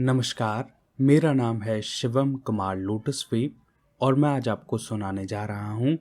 नमस्कार, मेरा नाम है शिवम कुमार लोटसफीप और मैं आज आपको सुनाने जा रहा हूँ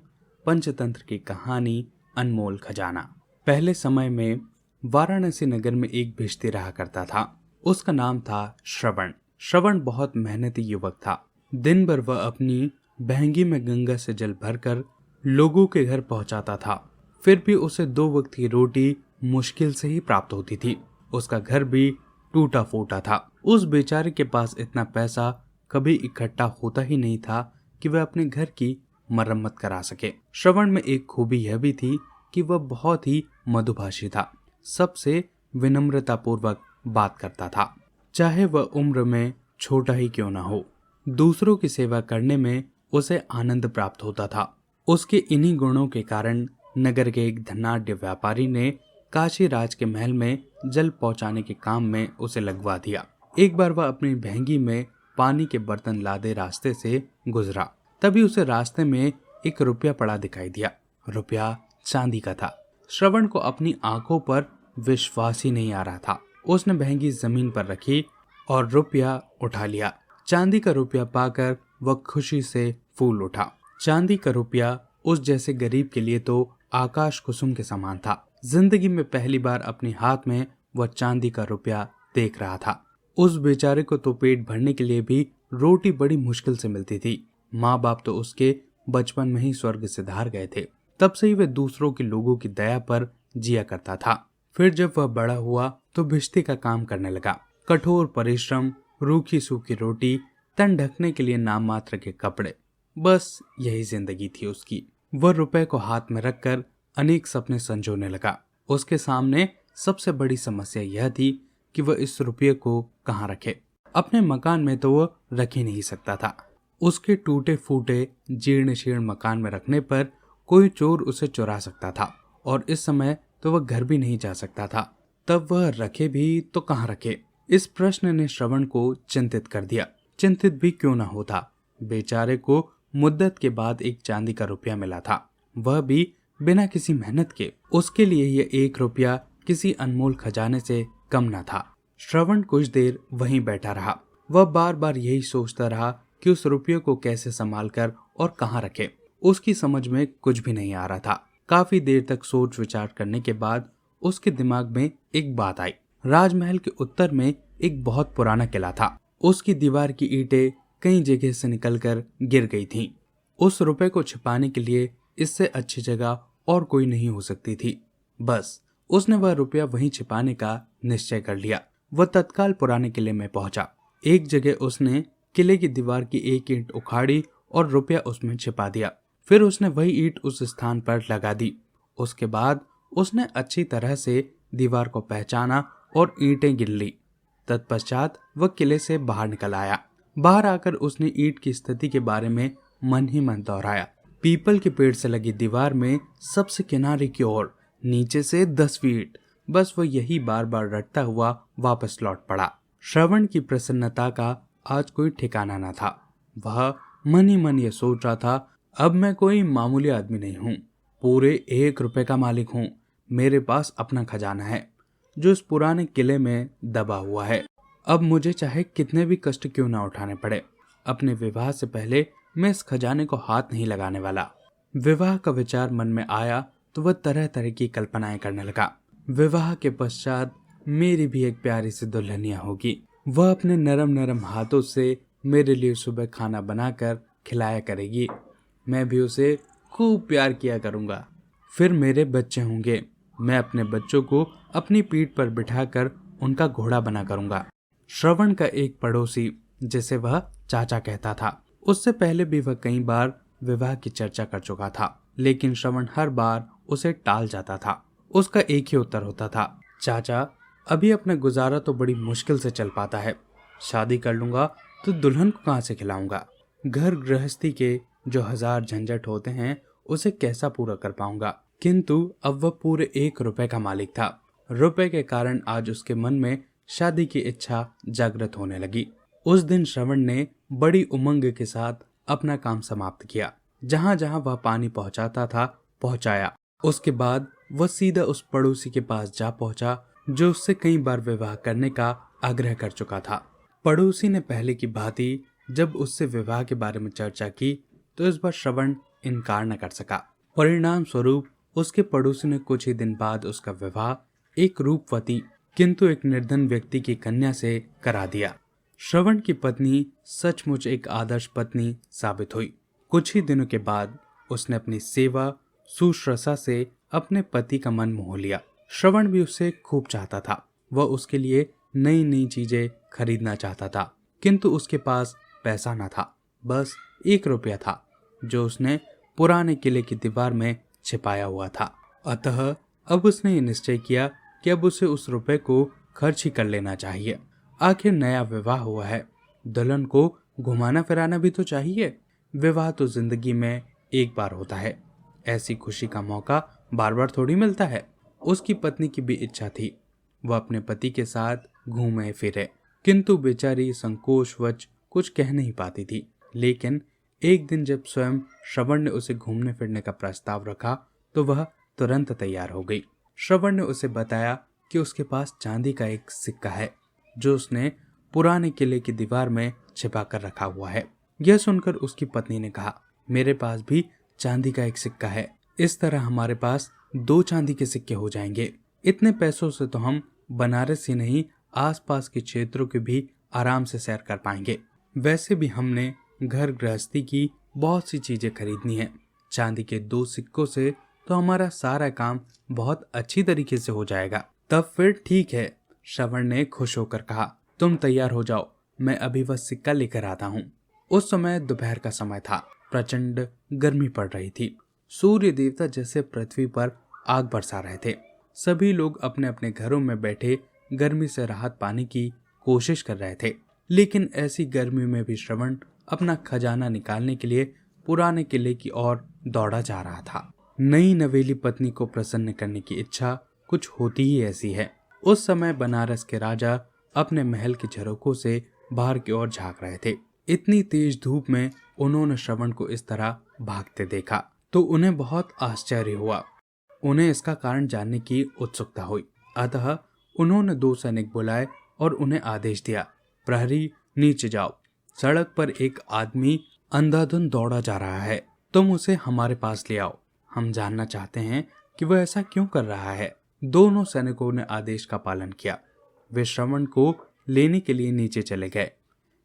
पंचतंत्र की कहानी अनमोल खजाना। पहले समय में वाराणसी नगर में एक भिश्ती रहा करता था। उसका नाम था श्रवण। श्रवण बहुत मेहनती युवक था। दिन भर वह अपनी बहंगी में गंगा से जल भरकर लोगों के घर पहुंचाता था। फिर भी उसे 2 वक्त की रोटी मुश्किल से ही प्राप्त होती थी। उसका घर भी टूटा फूटा था। उस बेचारे के पास इतना पैसा कभी इकट्ठा होता ही नहीं था कि वह अपने घर की मरम्मत करा सके। श्रवण में एक खूबी यह भी थी कि वह बहुत ही मधुभाषी था। सबसे विनम्रता पूर्वक बात करता था, चाहे वह उम्र में छोटा ही क्यों न हो। दूसरों की सेवा करने में उसे आनंद प्राप्त होता था। उसके इन्हीं गुणों के कारण नगर के एक धनाढ्य व्यापारी ने काशी राज के महल में जल पहुंचाने के काम में उसे लगवा दिया। एक बार वह अपनी बहंगी में पानी के बर्तन लादे रास्ते से गुजरा। तभी उसे रास्ते में एक रुपया पड़ा दिखाई दिया। रुपया चांदी का था। श्रवण को अपनी आंखों पर विश्वास ही नहीं आ रहा था। उसने बहंगी जमीन पर रखी और रुपया उठा लिया। चांदी का रुपया पाकर वह खुशी से फूल उठा। चांदी का रुपया उस जैसे गरीब के लिए तो आकाश कुसुम के समान था। जिंदगी में पहली बार अपने हाथ में वह चांदी का रुपया देख रहा था। उस बेचारे को तो पेट भरने के लिए भी रोटी बड़ी मुश्किल से मिलती थी। माँ बाप तो उसके बचपन में ही स्वर्ग से धार गए थे। तब से ही वह दूसरों के लोगों की दया पर जिया करता था। फिर जब वह बड़ा हुआ तो भिश्ती का काम करने लगा। कठोर परिश्रम, रूखी सूखी रोटी, तन ढकने के लिए नाम मात्र के कपड़े, बस यही जिंदगी थी उसकी। वह रुपए को हाथ में रखकर अनेक सपने संजोने लगा। उसके सामने सबसे बड़ी समस्या यह थी कि वह इस रुपये को कहाँ रखे। अपने मकान में तो वह रख ही नहीं सकता था। उसके टूटे फूटे जीर्ण शीर्ण मकान में रखने पर कोई चोर उसे चुरा सकता था और इस समय तो वह घर भी नहीं जा सकता था। तब वह रखे भी तो कहाँ रखे। इस प्रश्न ने श्रवण को चिंतित कर दिया। चिंतित भी क्यों न होता। बेचारे को मुद्दत के बाद एक चांदी का रुपया मिला था, वह भी बिना किसी मेहनत के। उसके लिए यह 1 रुपया किसी अनमोल खजाने से कम न था। श्रवण कुछ देर वहीं बैठा रहा। वह बार बार यही सोचता रहा कि उस रुपये को कैसे संभाल कर और कहाँ रखे। उसकी समझ में कुछ भी नहीं आ रहा था। काफी देर तक सोच विचार करने के बाद उसके दिमाग में एक बात आई। राजमहल के उत्तर में एक बहुत पुराना किला था। उसकी दीवार की ईंटें कई जगह से निकलकर गिर गई थीं। उस रुपये को छिपाने के लिए इससे अच्छी जगह और कोई नहीं हो सकती थी। बस उसने वह रुपया वहीं छिपाने का निश्चय कर लिया। वह तत्काल पुराने किले में पहुंचा। एक जगह उसने किले की दीवार की एक ईंट उखाड़ी और रुपया उसमें छिपा दिया। फिर उसने वही ईंट उस स्थान पर लगा दी। उसके बाद उसने अच्छी तरह से दीवार को पहचाना और ईंटें गिन ली। तत्पश्चात वह किले से बाहर निकल आया। बाहर आकर उसने ईंट की स्थिति के बारे में मन ही मन दोहराया। पीपल के पेड़ से लगी दीवार में सबसे किनारे की ओर नीचे से 10 फीट। बस वह यही बार बार रटता हुआ वापस लौट पड़ा। श्रवण की प्रसन्नता का आज कोई ठिकाना न था। वह मन ही मन ये सोच रहा था, अब मैं कोई मामूली आदमी नहीं हूँ, पूरे 1 रुपए का मालिक हूँ। मेरे पास अपना खजाना है जो इस पुराने किले में दबा हुआ है। अब मुझे चाहे कितने भी कष्ट क्यों ना उठाने पड़े, अपने विवाह से पहले मैं इस खजाने को हाथ नहीं लगाने वाला। विवाह का विचार मन में आया तो वह तरह तरह की कल्पनाएं करने लगा। विवाह के पश्चात मेरी भी एक प्यारी सी दुल्हनिया होगी। वह अपने नरम नरम हाथों से मेरे लिए सुबह खाना बनाकर खिलाया करेगी। मैं भी उसे खूब प्यार किया करूंगा। फिर मेरे बच्चे होंगे। मैं अपने बच्चों को अपनी पीठ पर बिठाकर उनका घोड़ा बना करूंगा। श्रवण का एक पड़ोसी, जिसे वह चाचा कहता था, उससे पहले भी वह कई बार विवाह की चर्चा कर चुका था, लेकिन श्रवण हर बार उसे टाल जाता था। उसका एक ही उत्तर होता था, चाचा अभी अपना गुजारा तो बड़ी मुश्किल से चल पाता है। शादी कर लूंगा तो दुल्हन को कहाँ से खिलाऊंगा। घर गृहस्थी के जो 1000 झंझट होते हैं उसे कैसा पूरा कर पाऊंगा। किंतु अब वह पूरे 1 रुपए का मालिक था। रुपए के कारण आज उसके मन में शादी की इच्छा जागृत होने लगी। उस दिन श्रवण ने बड़ी उमंग के साथ अपना काम समाप्त किया। जहां जहां वह पानी पहुंचाता था पहुंचाया। उसके बाद वह सीधा उस पड़ोसी के पास जा पहुंचा जो उससे कई बार विवाह करने का आग्रह कर चुका था। पड़ोसी ने पहले की भांति जब उससे विवाह के बारे में चर्चा की तो इस बार श्रवण इनकार न कर सका। परिणाम स्वरूप उसके पड़ोसी ने कुछ ही दिन बाद उसका विवाह एक रूपवती किंतु एक निर्धन व्यक्ति की कन्या से करा दिया। श्रवण की पत्नी सचमुच एक आदर्श पत्नी साबित हुई। कुछ ही दिनों के बाद उसने अपनी सेवा शुश्रूषा से अपने पति का मन मोह लिया। श्रवण भी उससे खूब चाहता था। वह उसके लिए नई नई चीजें खरीदना चाहता था, किंतु उसके पास पैसा न था। बस 1 रुपया था जो उसने पुराने किले की दीवार में छिपाया हुआ था। अतः अब उसने ये निश्चय किया कि अब उसे उस रुपए को खर्च ही कर लेना चाहिए। आखिर नया विवाह हुआ है, दुल्हन को घुमाना फिराना भी तो चाहिए। विवाह तो जिंदगी में एक बार होता है, ऐसी खुशी का मौका बार बार थोड़ी मिलता है। उसकी पत्नी की भी इच्छा थी वह अपने पति के साथ घूमे फिरे, किंतु बेचारी संकोचवश कुछ कह नहीं पाती थी। लेकिन एक दिन जब स्वयं श्रवण ने उसे घूमने फिरने का प्रस्ताव रखा तो वह तुरंत तैयार हो गई। श्रवण ने उसे बताया कि उसके पास चांदी का एक सिक्का है जो उसने पुराने किले की दीवार में छिपा कर रखा हुआ है। यह सुनकर उसकी पत्नी ने कहा, मेरे पास भी चांदी का एक सिक्का है। इस तरह हमारे पास 2 चांदी के सिक्के हो जाएंगे। इतने पैसों से तो हम बनारस ही नहीं आसपास के क्षेत्रों के भी आराम से सैर कर पाएंगे। वैसे भी हमने घर गृहस्थी की बहुत सी चीजें खरीदनी है। चांदी के 2 सिक्कों से तो हमारा सारा काम बहुत अच्छी तरीके से हो जाएगा। तब फिर ठीक है, श्रवण ने खुश होकर कहा, तुम तैयार हो जाओ, मैं अभी वह सिक्का लेकर आता हूँ। उस समय दोपहर का समय था। प्रचंड गर्मी पड़ रही थी। सूर्य देवता जैसे पृथ्वी पर आग बरसा रहे थे। सभी लोग अपने अपने घरों में बैठे गर्मी से राहत पाने की कोशिश कर रहे थे। लेकिन ऐसी गर्मी में भी श्रवण अपना खजाना निकालने के लिए पुराने किले की ओर दौड़ा जा रहा था। नई नवेली पत्नी को प्रसन्न करने की इच्छा कुछ होती ही ऐसी है। उस समय बनारस के राजा अपने महल की झरोकों से बाहर की ओर झांक रहे थे। इतनी तेज धूप में उन्होंने श्रवण को इस तरह भागते देखा तो उन्हें बहुत आश्चर्य हुआ। उन्हें इसका कारण जानने की उत्सुकता हुई। अतः उन्होंने 2 सैनिक बुलाए और उन्हें आदेश दिया, प्रहरी नीचे जाओ, सड़क पर एक आदमी अंधाधुंध दौड़ा जा रहा है, तुम उसे हमारे पास ले आओ। हम जानना चाहते हैं कि वह ऐसा क्यों कर रहा है। दोनों सैनिकों ने आदेश का पालन किया। वे श्रवण को लेने के लिए नीचे चले गए।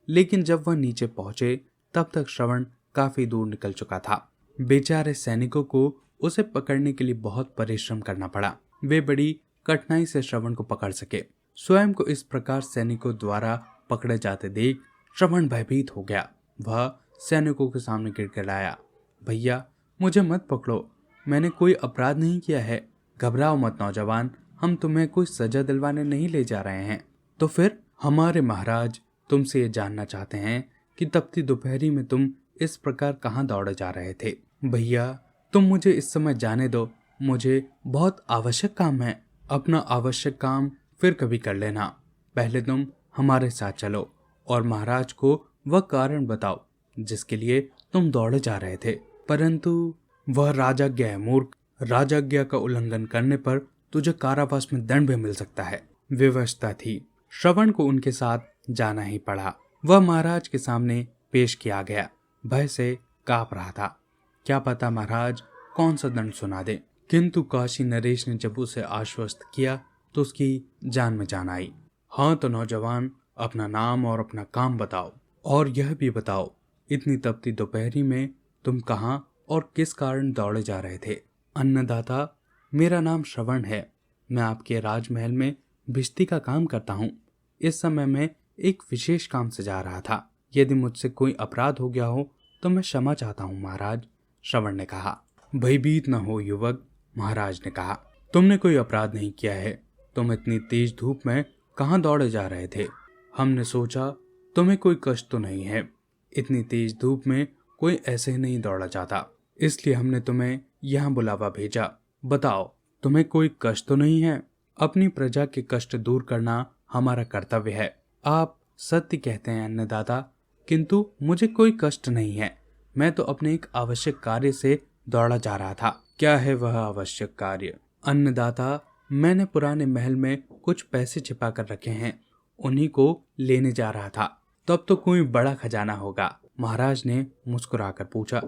लेकिन जब वह नीचे पहुंचे तब तक श्रवण काफी दूर निकल चुका था। बेचारे सैनिकों को उसे पकड़ने के लिए बहुत परिश्रम करना पड़ा। वे बड़ी कठिनाई से श्रवण को पकड़ सके। स्वयं को इस प्रकार सैनिकों द्वारा पकड़े जाते देख श्रवण भयभीत हो गया। वह सैनिकों के सामने गिड़गिड़ाया, भैया मुझे मत पकड़ो, मैंने कोई अपराध नहीं किया है। घबराओ मत नौजवान, हम तुम्हें कोई सजा दिलवाने नहीं ले जा रहे हैं। तो फिर? हमारे महाराज तुमसे ये जानना चाहते हैं कि तपती दोपहरी में तुम इस प्रकार कहाँ दौड़े जा रहे थे। भैया तुम मुझे इस समय जाने दो, मुझे बहुत आवश्यक काम है। अपना आवश्यक काम फिर कभी कर लेना, पहले तुम हमारे साथ चलो और महाराज को वह कारण बताओ जिसके लिए तुम दौड़े जा रहे थे। परंतु वह राजाज्ञा है मूर्ख, राजाज्ञा का उल्लंघन करने पर तुझे कारावास में दंड भी मिल सकता है। व्यवस्था थी, श्रवण को उनके साथ जाना ही पड़ा। वह महाराज के सामने पेश किया गया। भय से कांप रहा था, क्या पता महाराज कौन सा दंड सुना दे। किंतु काशी नरेश ने जब उसे आश्वस्त किया तो उसकी जान में जान आई। हाँ तो नौजवान, अपना नाम और अपना काम बताओ, और यह भी बताओ इतनी तपती दोपहरी में तुम कहाँ और किस कारण दौड़े जा रहे थे। अन्नदाता, मेरा नाम श्रवण है, मैं आपके राजमहल में भिश्ती का काम करता हूँ। इस समय मैं एक विशेष काम से जा रहा था। यदि मुझसे कोई अपराध हो गया हो तो मैं क्षमा चाहता हूँ महाराज, श्रवण ने कहा। भयभीत न हो युवक, महाराज ने कहा, तुमने कोई अपराध नहीं किया है। तुम इतनी तेज धूप में कहाँ दौड़े जा रहे थे। हमने सोचा तुम्हें कोई कष्ट तो नहीं है। इतनी तेज धूप में कोई ऐसे ही नहीं दौड़ा जाता, इसलिए हमने तुम्हें यहाँ बुलावा भेजा। बताओ तुम्हें कोई कष्ट तो नहीं है। अपनी प्रजा के कष्ट दूर करना हमारा कर्तव्य है। आप सत्य कहते हैं अन्नदाता, किंतु मुझे कोई कष्ट नहीं है। मैं तो अपने एक आवश्यक कार्य से दौड़ा जा रहा था। क्या है वह आवश्यक कार्य? अन्नदाता, मैंने पुराने महल में कुछ पैसे छिपा कर रखे हैं, उन्हीं को लेने जा रहा था। तब तो कोई बड़ा खजाना होगा। महाराज ने मुस्कुराकर पूछा।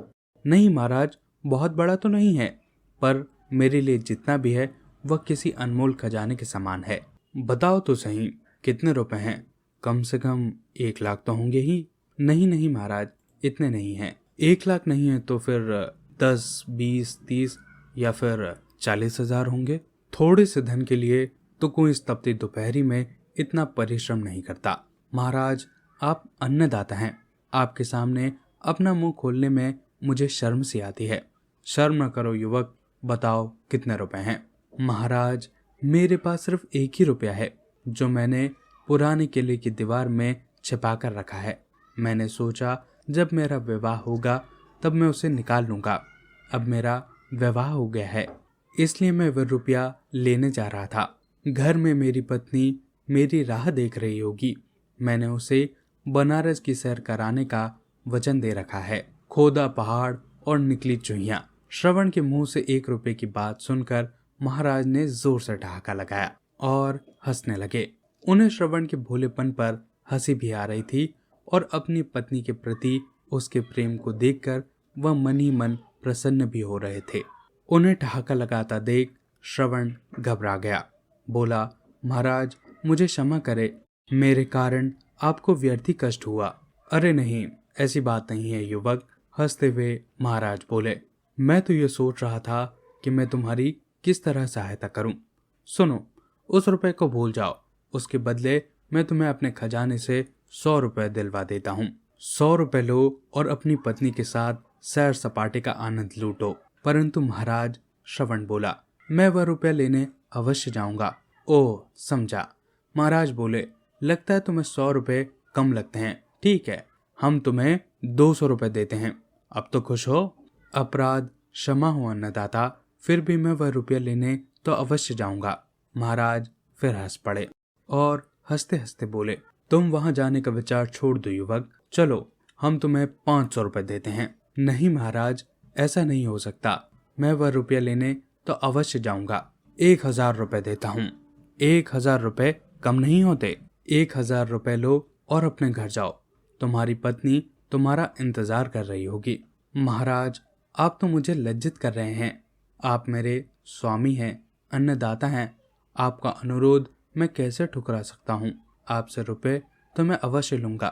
नहीं महाराज, बहुत बड़ा तो नहीं है, पर मेरे लिए जितना भी है वह किसी अनमोल खजाने के समान है। बताओ तो सही, कितने रुपए हैं? कम से कम 1 लाख तो होंगे ही। नहीं नहीं महाराज, इतने नहीं हैं। 1 लाख नहीं है तो फिर 10, 20, 30 या फिर 40,000 होंगे। थोड़े से धन के लिए तो कोई इस तपती दोपहरी में इतना परिश्रम नहीं करता। महाराज, आप अन्नदाता हैं। आपके सामने अपना मुंह खोलने में मुझे शर्म सी आती है। शर्म न करो युवक, बताओ कितने रुपए हैं? महाराज, मेरे पास सिर्फ 1 ही रुपया है, जो मैंने पुराने किले की दीवार में छिपा कर रखा है। मैंने सोचा जब मेरा विवाह होगा तब मैं उसे निकाल लूंगा। अब मेरा विवाह हो गया है, इसलिए मैं वह रुपया लेने जा रहा था। घर में मेरी पत्नी मेरी राह देख रही होगी। मैंने उसे बनारस की सैर कराने का वचन दे रखा है। खोदा पहाड़ और निकली चुहिया। श्रवण के मुंह से 1 रुपए की बात सुनकर महाराज ने जोर से ठहाका लगाया और हंसने लगे। उन्हें श्रवण के भोलेपन पर हंसी भी आ रही थी और अपनी पत्नी के प्रति उसके प्रेम को देखकर वह मन ही मन प्रसन्न भी हो रहे थे। उन्हें ठहाका लगाता देख श्रवण घबरा गया। बोला, महाराज मुझे क्षमा करे, मेरे कारण आपको व्यर्थी कष्ट हुआ। अरे नहीं, ऐसी बात नहीं है युवक, हंसते हुए महाराज बोले। मैं तो ये सोच रहा था कि मैं तुम्हारी किस तरह सहायता करूं। सुनो, उस रुपए को भूल जाओ। उसके बदले मैं तुम्हें अपने खजाने से 100 रुपए दिलवा देता हूँ। 100 रुपए लो और अपनी पत्नी के साथ सैर सपाटे का आनंद लूटो। परंतु महाराज, श्रवण बोला, मैं वह रुपया लेने अवश्य जाऊंगा। ओह, समझा। महाराज बोले, लगता है तुम्हें 100 रुपए कम लगते हैं। ठीक है, हम तुम्हें 200 रुपए देते हैं। अब तो खुश हो? अपराध क्षमा हो अन्नदाता, फिर भी मैं वह रुपया लेने तो अवश्य जाऊंगा। महाराज फिर हंस पड़े और हंसते हंसते बोले, तुम वहां जाने का विचार छोड़ दो युवक, चलो हम तुम्हें 500 रुपए देते हैं। नहीं महाराज, ऐसा नहीं हो सकता, मैं वह रुपया लेने तो अवश्य जाऊंगा। 1,000 रुपए देता हूँ। 1,000 रुपए कम नहीं होते? 1,000 रुपए लो और अपने घर जाओ। तुम्हारी पत्नी तुम्हारा इंतजार कर रही होगी। महाराज, आप तो मुझे लज्जित कर रहे हैं। आप मेरे स्वामी हैं, अन्नदाता हैं। आपका अनुरोध मैं कैसे ठुकरा सकता हूँ? आपसे रुपए तो मैं अवश्य लूंगा,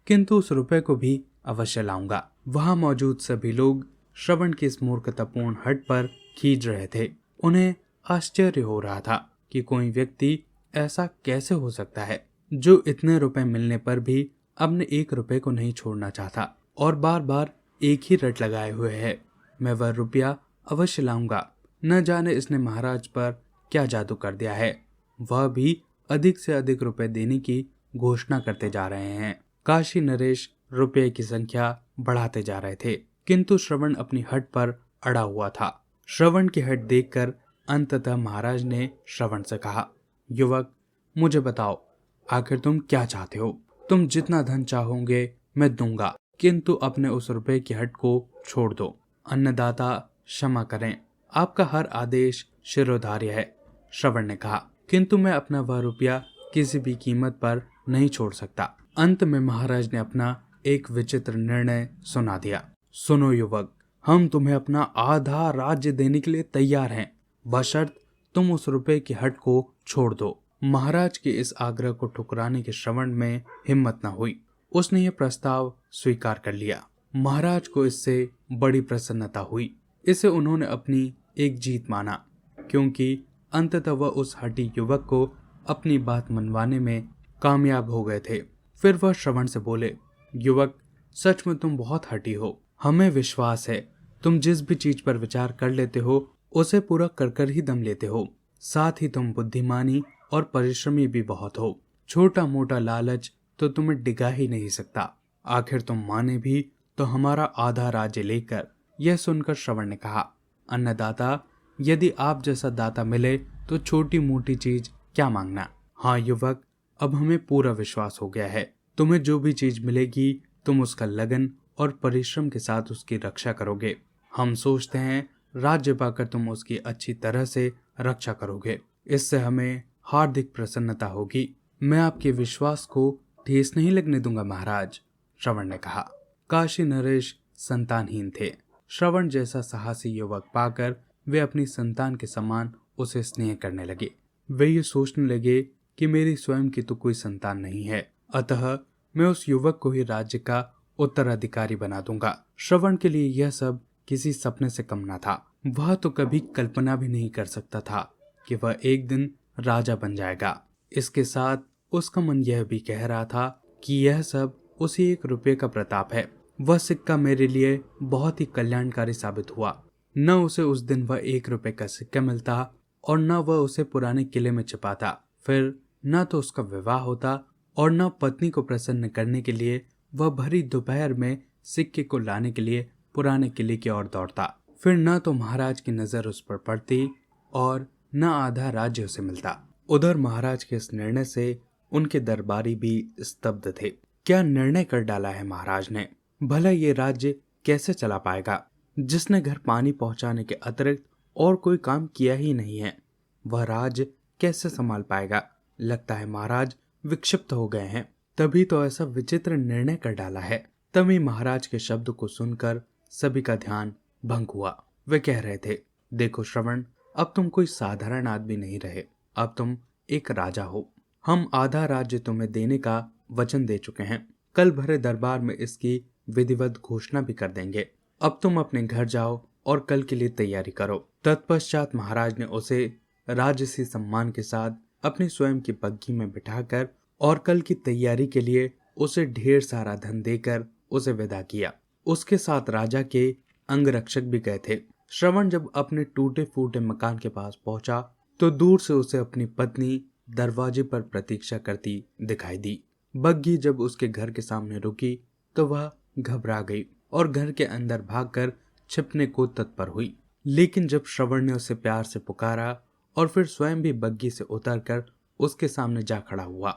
किंतु उस रुपए को भी अवश्य लाऊंगा। वहां मौजूद सभी लोग श्रवण की इस मूर्खतापूर्ण हट पर खींच रहे थे। उन्हें आश्चर्य हो रहा था कि कोई व्यक्ति ऐसा कैसे हो सकता है जो इतने रुपए मिलने पर भी अपने 1 रुपए को नहीं छोड़ना चाहता और बार बार एक ही रट लगाए हुए है। मैं वह रुपया अवश्य लाऊंगा। न जाने इसने महाराज पर क्या जादू कर दिया है। वह भी अधिक से अधिक रुपए देने की घोषणा करते जा रहे हैं। काशी नरेश रुपये की संख्या बढ़ाते जा रहे थे, किंतु श्रवण अपनी हट पर अड़ा हुआ था। श्रवण की हट देखकर अंततः महाराज ने श्रवण से कहा, युवक मुझे बताओ, आखिर तुम क्या चाहते हो? तुम जितना धन चाहोगे मैं दूंगा, किंतु अपने उस रुपए की हट को छोड़ दो। अन्नदाता क्षमा करें, आपका हर आदेश शिरोधार्य है। श्रवण ने कहा, किंतु मैं अपना वह रुपया किसी भी कीमत पर नहीं छोड़ सकता। अंत में महाराज ने अपना एक विचित्र निर्णय सुना दिया। सुनो युवक, हम तुम्हें अपना आधा राज्य देने के लिए तैयार हैं, बशर्त तुम उस रुपए की हट को छोड़ दो। महाराज के इस आग्रह को ठुकराने के श्रवण में हिम्मत न हुई। उसने यह प्रस्ताव स्वीकार कर लिया। महाराज को इससे बड़ी प्रसन्नता हुई। इसे उन्होंने अपनी एक जीत माना, क्योंकि अंततः वह उस हठी युवक को अपनी बात मनवाने में कामयाब हो गए थे। फिर वह श्रवण से बोले, युवक सच में तुम बहुत हठी हो। हमें विश्वास है तुम जिस भी चीज पर विचार कर लेते हो उसे पूरा कर कर ही दम लेते हो। साथ ही तुम बुद्धिमानी और परिश्रमी भी बहुत हो। छोटा मोटा लालच तो तुम्हें डिगा ही नहीं सकता। आखिर तुम माने भी तो हमारा आधा राज्य लेकर। यह सुनकर श्रवण ने कहा, अन्नदाता, यदि आप जैसा दाता मिले तो छोटी मोटी चीज क्या मांगना। हाँ युवक, अब हमें पूरा विश्वास हो गया है। तुम्हें जो भी चीज मिलेगी तुम उसका लगन और परिश्रम के साथ उसकी रक्षा करोगे। हम सोचते हैं राज्य पाकर तुम उसकी अच्छी तरह से रक्षा करोगे। इससे हमें हार्दिक प्रसन्नता होगी। मैं आपके विश्वास को ठेस नहीं लगने दूंगा महाराज, श्रवण ने कहा। काशी नरेश संतानहीन थे। श्रवण जैसा साहसी युवक पाकर वे अपनी संतान के समान उसे स्नेह करने लगे। वे ये सोचने लगे कि मेरी स्वयं की तो कोई संतान नहीं है, अतः मैं उस युवक को ही राज्य का उत्तराधिकारी बना दूंगा। श्रवण के लिए यह सब किसी सपने से कम न था। वह तो कभी कल्पना भी नहीं कर सकता था कि वह एक दिन राजा बन जाएगा। इसके साथ उसका मन यह भी कह रहा था कि यह सब उसी 1 रुपये का प्रताप है। वह सिक्का मेरे लिए बहुत ही कल्याणकारी साबित हुआ। न उसे उस दिन वह 1 रुपये का सिक्का मिलता और न वह उसे पुराने किले में छिपाता। फिर न तो उसका विवाह होता और न पत्नी को प्रसन्न करने के लिए वह भरी दोपहर में सिक्के को लाने के लिए पुराने किले की ओर दौड़ता। फिर न तो महाराज की नजर उस पर पड़ती और न आधा राज्य उसे मिलता। उधर महाराज के इस निर्णय से उनके दरबारी भी स्तब्ध थे। क्या निर्णय कर डाला है महाराज ने? भला ये राज्य कैसे चला पाएगा जिसने घर पानी पहुंचाने के अतिरिक्त और कोई काम किया ही नहीं है? वह राज्य कैसे संभाल पाएगा? लगता है महाराज विक्षिप्त हो गए हैं। तभी तो ऐसा विचित्र निर्णय कर डाला है। तभी महाराज के शब्द को सुनकर सभी का ध्यान भंग हुआ। वे कह रहे थे, देखो श्रवण, अब तुम कोई साधारण आदमी नहीं रहे, अब तुम एक राजा हो। हम आधा राज्य तुम्हें देने का वचन दे चुके हैं। कल भरे दरबार में इसकी विधिवत घोषणा भी कर देंगे। अब तुम अपने घर जाओ और कल के लिए तैयारी करो। तत्पश्चात महाराज ने उसे राजसी सम्मान के साथ अपनी स्वयं की बग्घी में बिठाकर और कल की तैयारी के लिए उसे ढेर सारा धन देकर उसे विदा किया। उसके साथ राजा के अंगरक्षक भी गए थे। श्रवण जब अपने टूटे फूटे मकान के पास पहुंचा तो दूर से उसे अपनी पत्नी दरवाजे पर प्रतीक्षा करती दिखाई दी। बग्घी जब उसके घर के सामने रुकी तो वह घबरा गई और घर के अंदर भागकर छिपने को तत्पर हुई। लेकिन जब श्रवण ने उसे प्यार से पुकारा और फिर स्वयं भी बग्घी से उतरकर उसके सामने जा खड़ा हुआ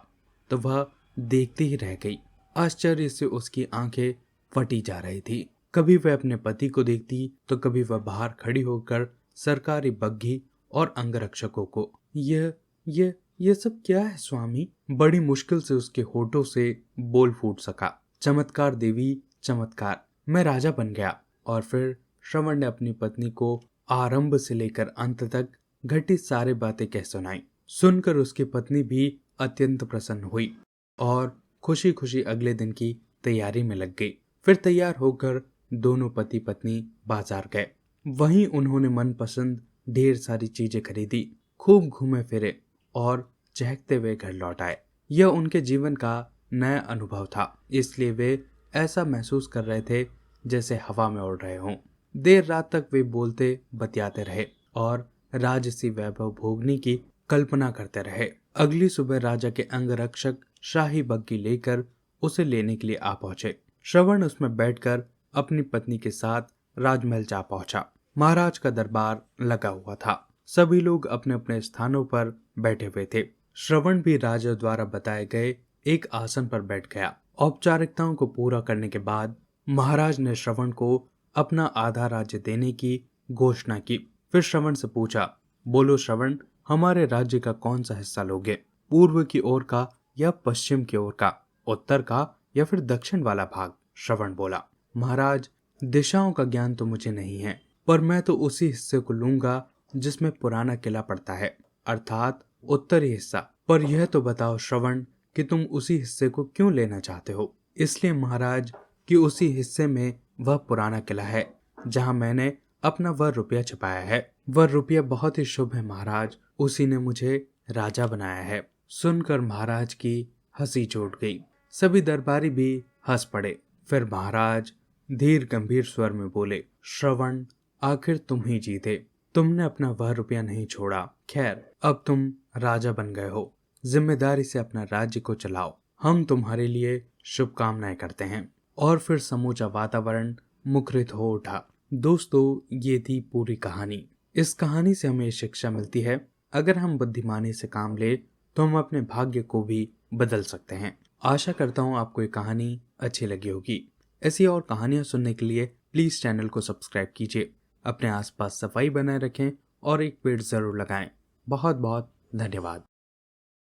तो वह देखती ही रह गई। आश्चर्य से उसकी आंखें फटी जा रही थी। कभी वह अपने पति को देखती तो कभी वह बाहर खड़ी होकर सरकारी बग्घी और अंगरक्षकों को। ये सब क्या है स्वामी? बड़ी मुश्किल से उसके होठों से बोल फूट सका। चमत्कार देवी, चमत्कार, मैं राजा बन गया। और फिर श्रवण ने अपनी पत्नी को आरंभ से लेकर अंत तक घटी सारी बातें कह सुनाई। सुनकर उसकी पत्नी भी अत्यंत प्रसन्न हुई और खुशी खुशी अगले दिन की तैयारी में लग गई। फिर तैयार होकर दोनों पति पत्नी बाजार गए। वहीं उन्होंने मनपसंद ढेर सारी चीजें खरीदी, खूब घूमे फिरे और चहकते हुए घर लौट आए। यह उनके जीवन का नया अनुभव था, इसलिए वे ऐसा महसूस कर रहे थे जैसे हवा में उड़ रहे हों। देर रात तक वे बोलते बतियाते रहे और राजसी वैभव भोगने की कल्पना करते रहे। अगली सुबह राजा के अंगरक्षक शाही बग्घी लेकर उसे लेने के लिए आ पहुंचे। श्रवण उसमें बैठकर अपनी पत्नी के साथ राजमहल जा पहुंचा। महाराज का दरबार लगा हुआ था। सभी लोग अपने अपने स्थानों पर बैठे हुए थे। श्रवण भी राजा द्वारा बताए गए एक आसन पर बैठ गया। औपचारिकताओं को पूरा करने के बाद महाराज ने श्रवण को अपना आधा राज्य देने की घोषणा की। फिर श्रवण से पूछा, बोलो श्रवण, हमारे राज्य का कौन सा हिस्सा लोगे? पूर्व की ओर का या पश्चिम की ओर का, उत्तर का या फिर दक्षिण वाला भाग? श्रवण बोला, महाराज, दिशाओं का ज्ञान तो मुझे नहीं है, पर मैं तो उसी हिस्से को लूंगा जिसमें पुराना किला पड़ता है, अर्थात उत्तरी हिस्सा। पर यह तो बताओ श्रवण कि तुम उसी हिस्से को क्यों लेना चाहते हो? इसलिए महाराज कि उसी हिस्से में वह पुराना किला है जहां मैंने अपना वह रुपया छिपाया है। वह रुपया बहुत ही शुभ है महाराज, उसी ने मुझे राजा बनाया है। सुनकर महाराज की हंसी छूट गई। सभी दरबारी भी हंस पड़े। फिर महाराज धीर गंभीर स्वर में बोले, श्रवण, आखिर तुम ही जीते। तुमने अपना वह रुपया नहीं छोड़ा। खैर, अब तुम राजा बन गए हो, जिम्मेदारी से अपना राज्य को चलाओ। हम तुम्हारे लिए शुभकामनाएं करते हैं। और फिर समूचा वातावरण मुखरित हो उठा। दोस्तों, ये थी पूरी कहानी। इस कहानी से हमें शिक्षा मिलती है, अगर हम बुद्धिमानी से काम ले तो हम अपने भाग्य को भी बदल सकते हैं। आशा करता हूँ आपको ये कहानी अच्छी लगी होगी। ऐसी और कहानियां सुनने के लिए प्लीज चैनल को सब्सक्राइब कीजिए। अपने आसपास सफाई बनाए रखें और एक पेड़ जरूर लगाएं। बहुत बहुत धन्यवाद।